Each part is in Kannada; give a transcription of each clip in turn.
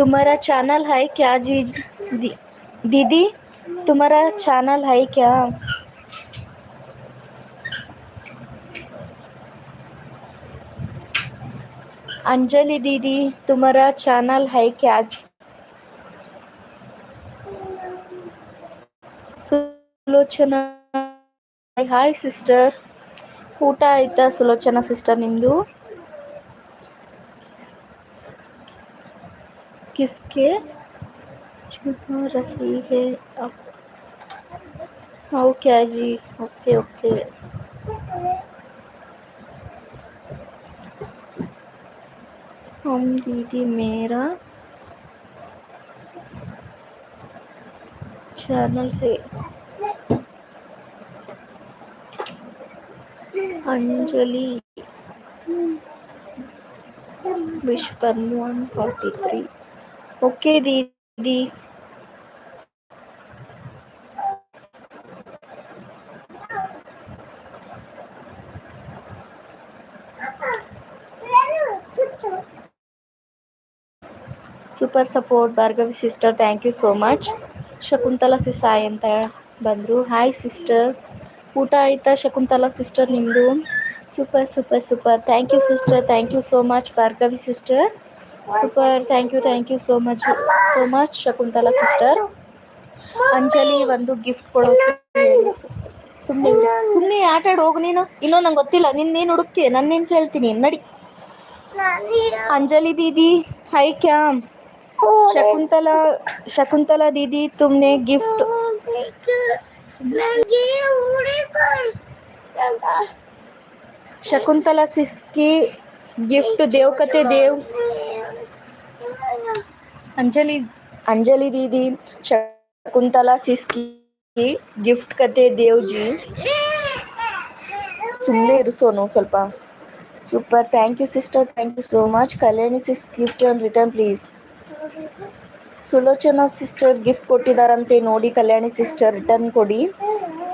तुम्हारा चैनल है क्या जी? दीदी तुम्हारा चैनल है क्या? अंजलि दीदी तुम्हारा चैनल है क्या? ಸುಲೋಚನಾ ಹಾಯ್ ಸಿಸ್ಟರ್, ಊಟ ಆಯ್ತಾ ಸುಲೋಚನಾ ಸಿಸ್ಟರ್ ನಿಮ್ಮದು? किसके छुपा रही है अब? हाँ क्या जी, ओके ओके। हम दीदी मेरा चैनल है अंजलि विश्वकर्म 143। ओके दीदी। Super support Bhargavi sister, thank you so much. Shakuntala sis hi ಅಂತ ಬಂದರು. ಹಾಯ್ ಸಿಸ್ಟರ್, ಊಟ ಆಯಿತಾ ಶಕುಂತಲಾ ಸಿಸ್ಟರ್ ನಿಮ್ಮದು? Super super super, thank you sister, thank you so much Bhargavi sister. Super, thank you so much Shakuntala sister. Anjali ಒಂದು ಗಿಫ್ಟ್ ಕೊಡೋಕೆ ಸುಮ್ಮನೆ ಆಟ ಆಡಿ ಹೋಗು ನೀನು. ಇನ್ನೊಂದು ನಂಗೆ ಗೊತ್ತಿಲ್ಲ, ನಿನ್ನೇನು ಹುಡುಕ್ತಿ, ನನ್ನೇನು ಕೇಳ್ತೀನಿ, ನಡಿ. अंजलि दीदी है क्या? शकुंतला दीदी तुमने गिफ्ट शकुंतला सिस की गिफ्ट देवकते देव। अंजलि दीदी शकुंतला सिस की गिफ्ट कते देव जी. सुनने इರು ಸೋನು ಸ್ವಲ್ಪ. Super, thank you sister, thank you so much. Kalyani sis gift on return please. Sulochana sister gift ಕೊಟ್ಟಿದ್ದಾರಂತೆ ನೋಡಿ, ಕಲ್ಯಾಣಿ ಸಿಸ್ಟರ್ ರಿಟರ್ನ್ ಕೊಡಿ.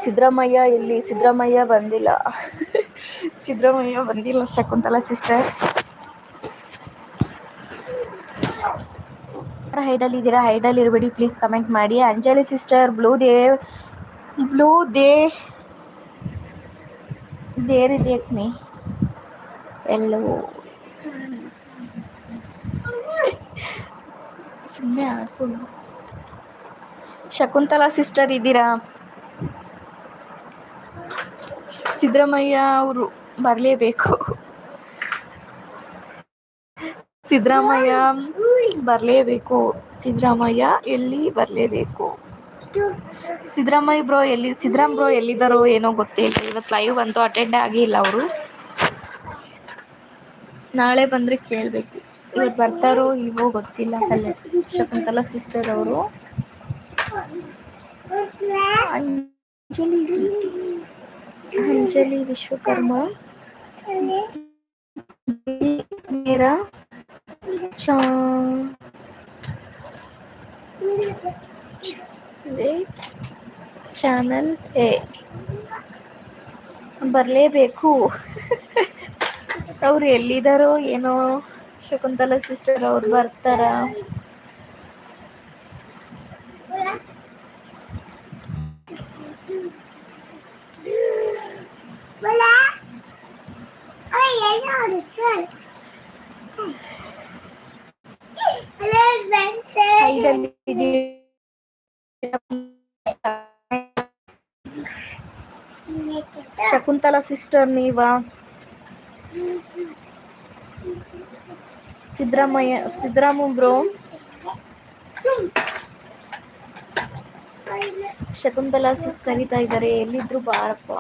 ಸಿದ್ದರಾಮಯ್ಯ ಎಲ್ಲಿ? ಸಿದ್ದರಾಮಯ್ಯ ಬಂದಿಲ್ಲ. ಸಿದ್ದರಾಮಯ್ಯ ಬಂದಿಲ್ಲ ಶಕುಂತಲಾ ಸಿಸ್ಟರ್. ಹೈಡಲ್ಲಿ ಇದ್ದೀರಾ? ಹೈಡಲ್ಲಿ ಇರಬೇಡಿ ಪ್ಲೀಸ್, ಕಮೆಂಟ್ ಮಾಡಿ. ಅಂಜಲಿ ಸಿಸ್ಟರ್ ಬ್ಲೂ ದೇರ್ ದೇಖ್ ಮೀ ಎಲ್ಲೋ ಸುಮ್ಮನೆ ಆಡ್ಸು. ಶಕುಂತಲಾ ಸಿಸ್ಟರ್ ಇದ್ದೀರಾ? ಸಿದ್ದರಾಮಯ್ಯ ಅವರು ಬರಲೇಬೇಕು. ಸಿದ್ದರಾಮಯ್ಯ ಬರಲೇಬೇಕು. ಸಿದ್ದರಾಮಯ್ಯ ಎಲ್ಲಿ ಬರಲೇಬೇಕು. ಸಿದ್ದರಾಮಯ್ಯ ಬ್ರೋ ಎಲ್ಲಿ? ಸಿದ್ದರಾಮ್ ಬ್ರೋ ಎಲ್ಲಿದ್ದಾರೋ ಏನೋ ಗೊತ್ತೇ ಇಲ್ಲ. ಇವತ್ತು ಲೈವ್ ಅಂತೂ ಅಟೆಂಡ್ ಆಗಿಲ್ಲ ಅವರು. ನಾಳೆ ಬಂದರೆ ಕೇಳಬೇಕು. ಇವತ್ತು ಬರ್ತಾರೋ ಇಲ್ವೋ ಗೊತ್ತಿಲ್ಲ. ಶಕುಂತಲಾ ಸಿಸ್ಟರ್ ಅವರು. अंजलि विश्वकर्मा मेरा ಚಾನಲ್ ಎ ಬರಲೇಬೇಕು. ಅವ್ರು ಎಲ್ಲಿದ್ದಾರೋ ಏನೋ. ಶಕುಂತಲಾ ಸಿಸ್ಟರ್ ಅವ್ರು ಬರ್ತಾರಾ? ಶಕುಂತಲಾ ಸಿಸ್ಟರ್ ನೀವಾ? ಸಿದ್ದರಾಮ ಬ್ರೋ. ಶಕುಂತಲಾ ಸಿಸ್ ಕರೀತಾ ಇದ್ದಾರೆ, ಎಲ್ಲಿದ್ರು ಬಾರಪ್ಪ.